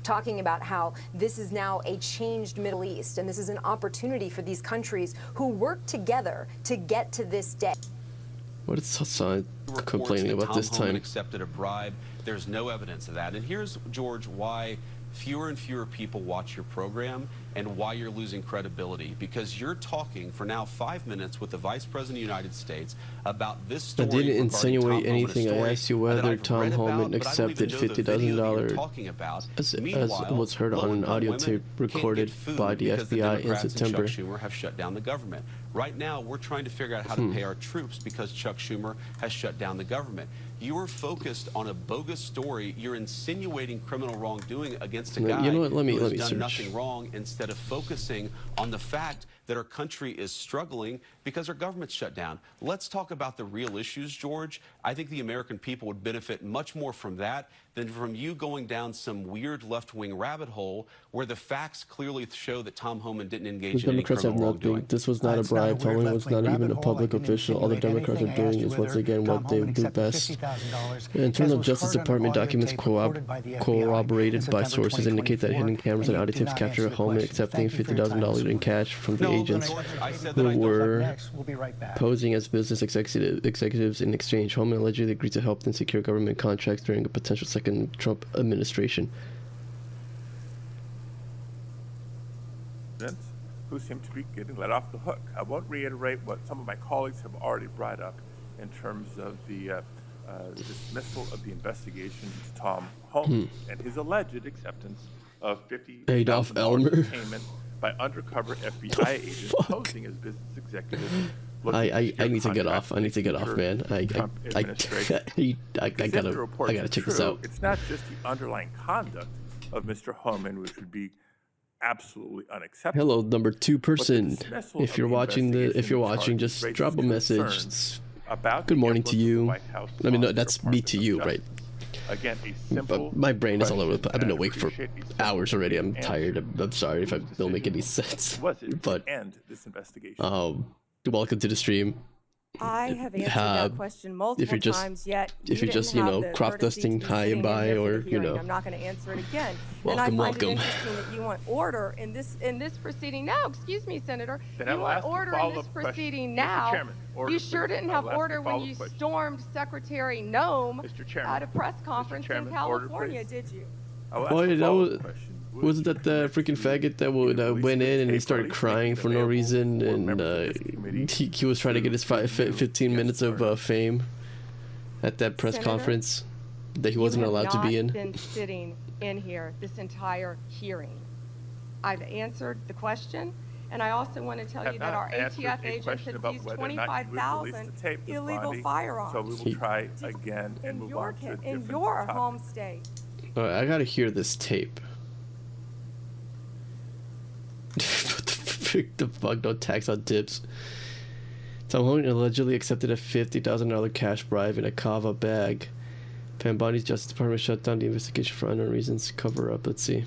talking about how this is now a changed Middle East, and this is an opportunity for these countries who work together to get to this day. What is Hassan complaining about this time? Tom Homan accepted a bribe. There's no evidence of that. And here's, George, why fewer and fewer people watch your program and why you're losing credibility. Because you're talking for now 5 minutes with the Vice President of the United States about this story. I didn't insinuate anything. I asked you whether Tom Homan accepted $50,000 as was heard on an audio tape recorded by the FBI in September. Chuck Schumer have shut down the government. Right now, we're trying to figure out how to pay our troops because Chuck Schumer has shut down the government. You are focused on a bogus story. You're insinuating criminal wrongdoing against a guy who has done nothing wrong, instead of focusing on the fact that our country is struggling because our government's shut down. Let's talk about the real issues, George. I think the American people would benefit much more from that than from you going down some weird left-wing rabbit hole where the facts clearly show that Tom Homan didn't engage in any criminal wrongdoing. This was not a bribe. Tom Homan was not even a public official. All the Democrats are doing is once again what they do best. In terms of Justice Department documents corroborated by sources indicate that hidden cameras and audio tapes capture Homan accepting $50,000 in cash from the agents who were posing as business executives in exchange. Homan allegedly agreed to help them secure government contracts during a potential second Trump administration. Who seem to be getting let off the hook. I won't reiterate what some of my colleagues have already brought up in terms of the dismissal of the investigation into Tom Homan and his alleged acceptance of $50,000 payment by undercover FBI agents posing as business executives. I need to get off. I need to get off, man. I gotta check this out. It's not just the underlying conduct of Mr. Homan, which would be absolutely unacceptable. Hello, number 2 person. If you're watching just drop a message. Good morning to you. I mean, no, that's me to you, right? Again, a simple but my brain is all over the place. I've been awake for hours already. I'm tired. I'm sorry if I don't make any sense. But end this investigation. Welcome to the stream. I have answered that question multiple times, yet if you're just, crop dusting high and by, or, I'm not going to answer it again. Welcome, and I find it interesting that you want order in this proceeding now. Excuse me, Senator. You want order in this proceeding now. You sure didn't have order when you stormed Secretary Noem at a press conference in California, did you? Wasn't that the freaking faggot that went in and he started crying for no reason, and he was trying to get his 15 minutes of fame at that press conference that he wasn't allowed to be in? You have not been sitting in here this entire hearing. I've answered the question, and I also want to tell you that our ATF agents have seized 25,000 illegal firearms. So we will try again and move on to in your home state. All right, I gotta hear this tape. What the fuck? No tax on tips. Tom Homan allegedly accepted a $50,000 cash bribe in a kava bag. Pam Bondi's Justice Department shut down the investigation for unknown reasons. Cover up. Let's see.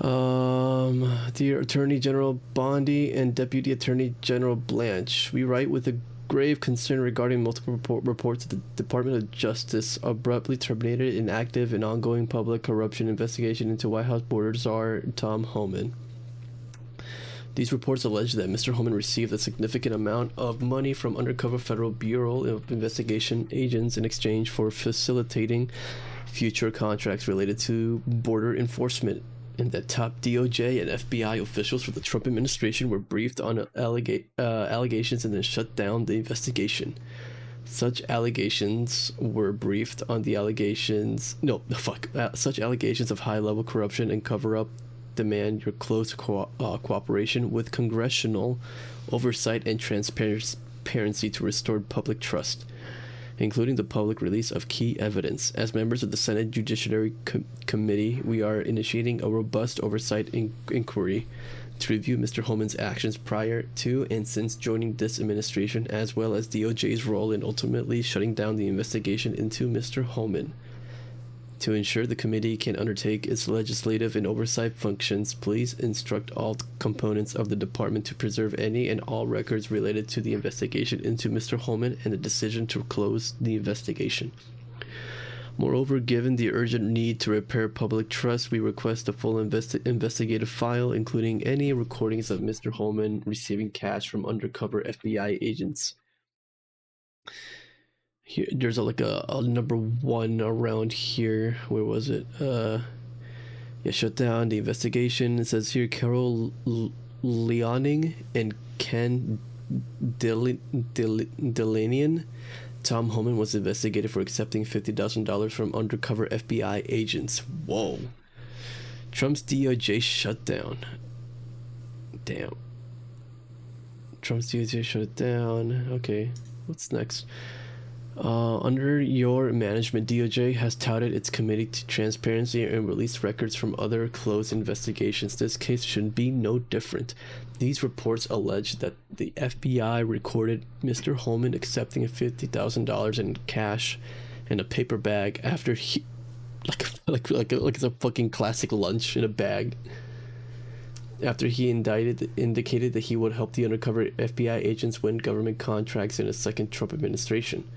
Dear Attorney General Bondi and Deputy Attorney General Blanche, we write with a grave concern regarding multiple reports that the Department of Justice abruptly terminated an active and ongoing public corruption investigation into White House border czar Tom Homan. These reports allege that Mr. Homan received a significant amount of money from undercover Federal Bureau of Investigation agents in exchange for facilitating future contracts related to border enforcement, and that top DOJ and FBI officials for the Trump administration were briefed on allegations and then shut down the investigation. Such allegations were briefed on the such allegations of high-level corruption and cover-up demand your close cooperation with congressional oversight and transparency to restore public trust, including the public release of key evidence. As members of the Senate Judiciary Committee, we are initiating a robust oversight inquiry to review Mr. Homan's actions prior to and since joining this administration, as well as DOJ's role in ultimately shutting down the investigation into Mr. Homan. To ensure the committee can undertake its legislative and oversight functions, please instruct all components of the department to preserve any and all records related to the investigation into Mr. Homan and the decision to close the investigation. Moreover, given the urgent need to repair public trust, we request a full investigative file, including any recordings of Mr. Holman receiving cash from undercover FBI agents. Here, there's like a number 1 around here. Where was it? Yeah, shut down the investigation. It says here Carol Leoning and Ken Delanian. Tom Holman was investigated for accepting $50,000 from undercover FBI agents. Whoa. Trump's DOJ shutdown. Damn. Trump's DOJ shut it down. Okay, what's next? Under your management, DOJ has touted its commitment to transparency and released records from other closed investigations. This case should be no different. These reports allege that the FBI recorded Mr. Holman accepting $50,000 in cash in a paper bag after he, like it's a fucking classic lunch in a bag. After he indicated that he would help the undercover FBI agents win government contracts in a second Trump administration.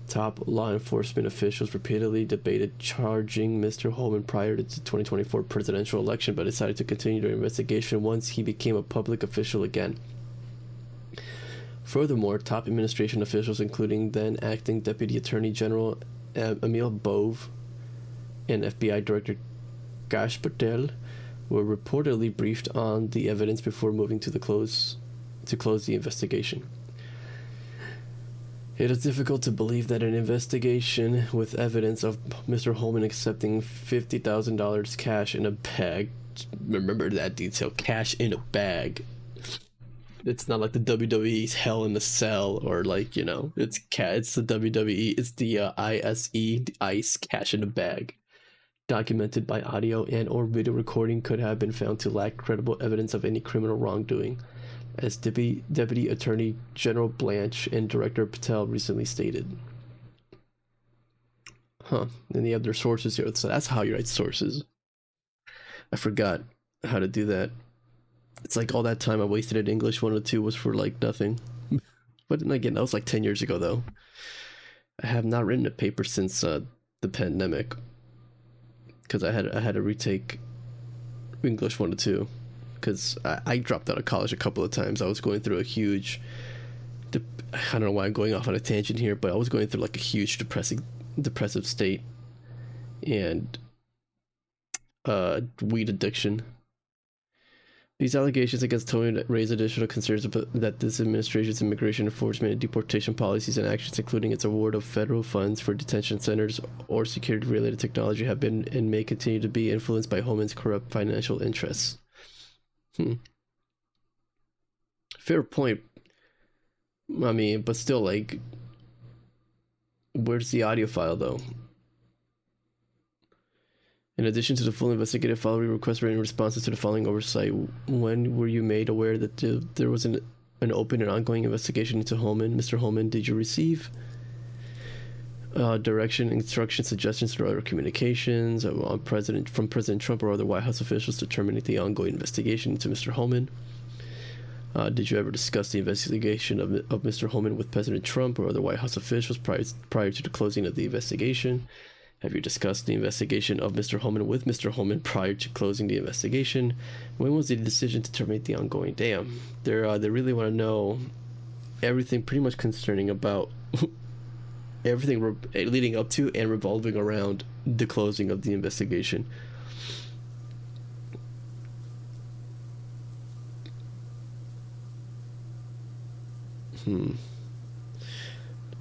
Top law enforcement officials repeatedly debated charging Mr. Holman prior to the 2024 presidential election, but decided to continue their investigation once he became a public official again. Furthermore, top administration officials, including then acting Deputy Attorney General Emil Bove and FBI Director Gash Patel, were reportedly briefed on the evidence before moving to close the investigation. It is difficult to believe that an investigation with evidence of Mr. Holman accepting $50,000 cash in a bag, remember that detail, cash in a bag. It's not like the WWE's Hell in a Cell, or like, you know, it's the WWE, it's the ISE, the ICE, cash in a bag. Documented by audio and or video recording could have been found to lack credible evidence of any criminal wrongdoing, as Deputy Attorney General Blanche and Director Patel recently stated. Huh, and they have their sources here, so that's how you write sources. I forgot how to do that. It's like all that time I wasted in English 102 was for like nothing. But then again, that was like 10 years ago though. I have not written a paper since the pandemic, because I had to retake English 102. Because I dropped out of college a couple of times. I was going through a huge, I don't know why I'm going off on a tangent here, but I was going through like a huge depressive state and weed addiction. These allegations against Tony raise additional concerns about that this administration's immigration enforcement and deportation policies and actions, including its award of federal funds for detention centers or security-related technology, have been and may continue to be influenced by Holman's corrupt financial interests. Fair point. I mean, but still, like, where's the audio file though? In addition to the full investigative file, we request written responses to the following oversight. When were you made aware that there was an open and ongoing investigation into Holman? Mr. Holman, did you receive direction, instructions, suggestions, or other communications from President Trump or other White House officials to terminate the ongoing investigation into Mr. Holman? Did you ever discuss the investigation of Mr. Holman with President Trump or other White House officials prior to the closing of the investigation? Have you discussed the investigation of Mr. Holman with Mr. Holman prior to closing the investigation? When was the decision to terminate the ongoing? Damn, they really want to know everything pretty much concerning about everything leading up to and revolving around the closing of the investigation.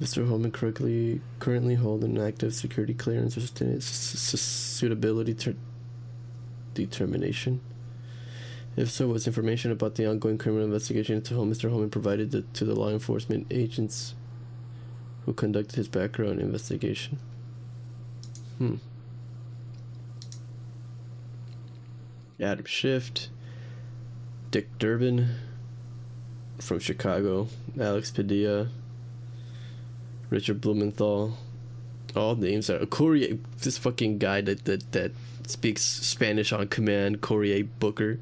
Mr. Holman currently hold an active security clearance or suitability determination? If so, was information about the ongoing criminal investigation into Mr. Holman provided to the law enforcement agents who conducted his background investigation? Adam Schiff, Dick Durbin from Chicago, Alex Padilla, Richard Blumenthal, all names are Courier, this fucking guy that speaks Spanish on command, Courier Booker,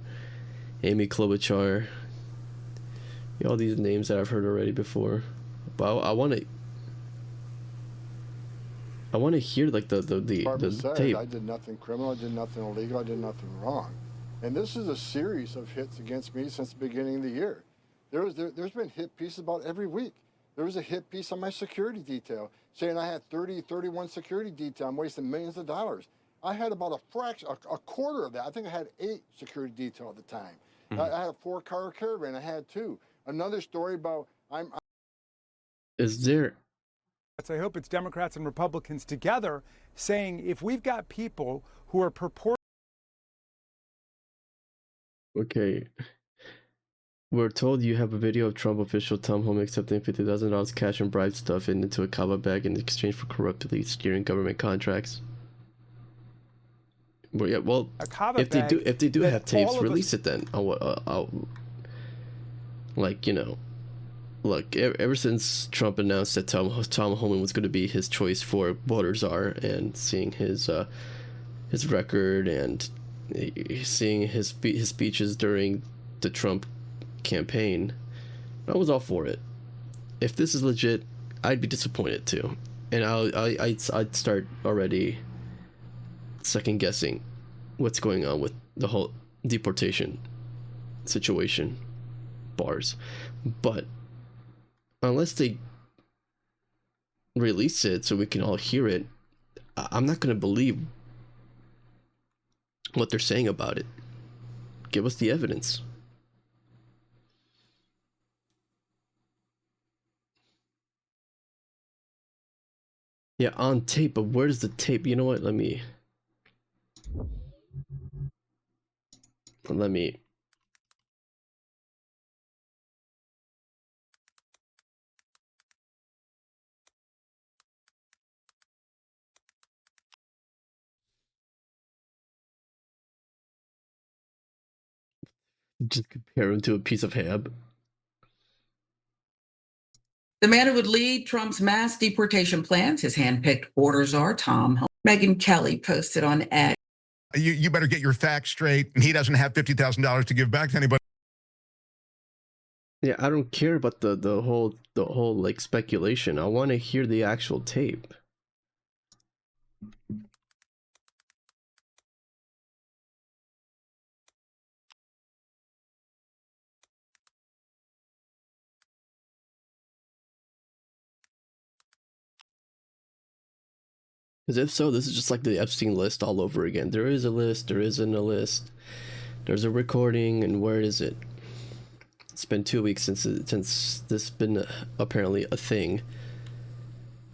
Amy Klobuchar, all these names that I've heard already before. But I want to. I want to hear like the tape. I did nothing criminal, I did nothing illegal, I did nothing wrong. And this is a series of hits against me since the beginning of the year. There's been hit pieces about every week. There was a hit piece on my security detail saying I had 31 security detail. I'm wasting millions of dollars. I had about a quarter of that. I think I had 8 security detail at the time. I had a 4-car caravan. I had 2. Another story about Is there? I hope it's Democrats and Republicans together saying if we've got people who are purporting. Okay. We're told you have a video of Trump official Tom Homan accepting $50,000 cash and bribe stuff into a kava bag in exchange for corruptly steering government contracts. Well, yeah, well, if they do have tapes, release it then. Like, you know, look, ever since Trump announced that Tom Homan was going to be his choice for voter czar, and seeing his record and seeing his speeches during the Trump campaign, I was all for it. If this is legit, I'd be disappointed too, and I'd start already second guessing what's going on with the whole deportation situation, bars. But unless they release it so we can all hear it, I'm not going to believe what they're saying about it. Give us the evidence. Yeah, on tape, but where's the tape? You know what? Let me just compare him to a piece of ham. The man who would lead Trump's mass deportation plans, his handpicked border czar, Tom Homan. Megyn Kelly posted on X. You better get your facts straight, and he doesn't have $50,000 to give back to anybody. Yeah, I don't care about the whole like speculation. I want to hear the actual tape. Because if so, this is just like the Epstein list all over again. There is a list, there isn't a list. There's a recording, and where is it? It's been 2 weeks since this has been apparently a thing.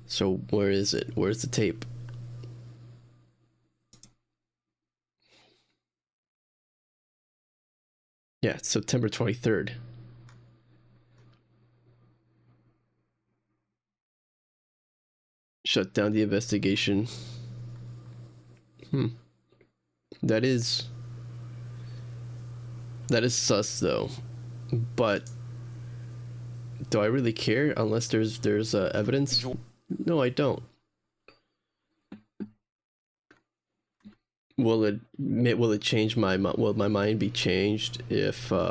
So where is it? Where's the tape? Yeah, it's September 23rd. Shut down the investigation. That is sus though. But do I really care unless there's evidence? No, I don't. Will it change will my mind be changed if no,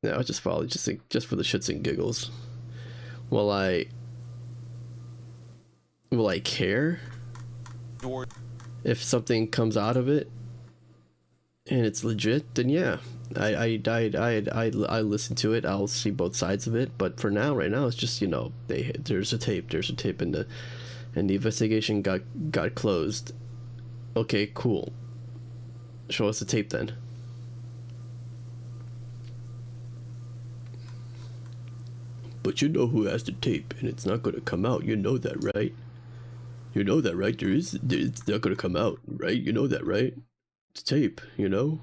I'll just follow just for the shits and giggles. Will I care if something comes out of it and it's legit? Then yeah, I listen to it. I'll see both sides of it. But for now, right now, it's just, you know, there's a tape, and the investigation got closed. Okay, cool. Show us the tape then. But you know who has the tape, and it's not gonna come out. You know that, right? You know that, right? It's not gonna come out, right? You know that, right? It's tape, you know?